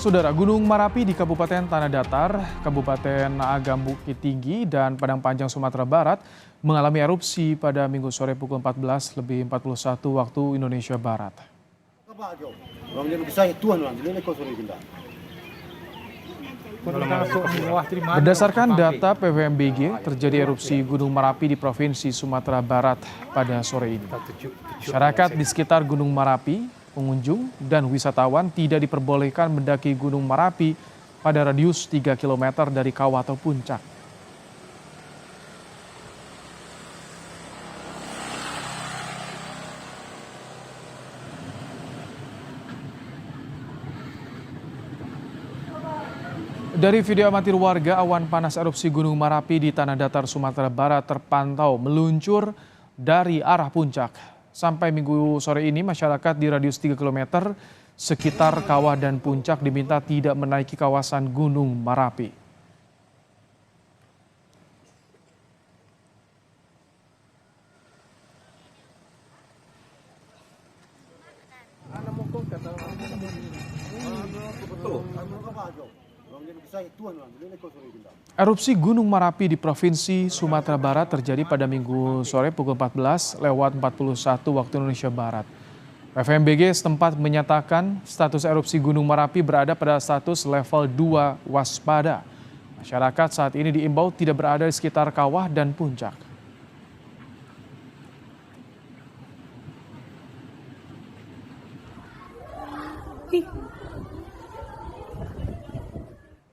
Saudara, Gunung Merapi di Kabupaten Tanah Datar, Kabupaten Agam Bukit Tinggi, dan Padang Panjang Sumatera Barat mengalami erupsi pada Minggu sore pukul 14.41 waktu Indonesia Barat. Berdasarkan data PVMBG, terjadi erupsi Gunung Merapi di Provinsi Sumatera Barat pada sore ini. Masyarakat di sekitar Gunung Merapi, pengunjung, dan wisatawan tidak diperbolehkan mendaki Gunung Merapi pada radius 3 km dari kawah atau puncak. Dari video amatir warga, awan panas erupsi Gunung Merapi di Tanah Datar, Sumatera Barat terpantau meluncur dari arah puncak. Sampai Minggu sore ini, masyarakat di radius 3 km sekitar kawah dan puncak diminta tidak menaiki kawasan Gunung Merapi. Erupsi Gunung Merapi di Provinsi Sumatera Barat terjadi pada Minggu sore pukul 14.41 waktu Indonesia Barat. PVMBG setempat menyatakan status erupsi Gunung Merapi berada pada status level 2 waspada. Masyarakat saat ini diimbau tidak berada di sekitar kawah dan puncak.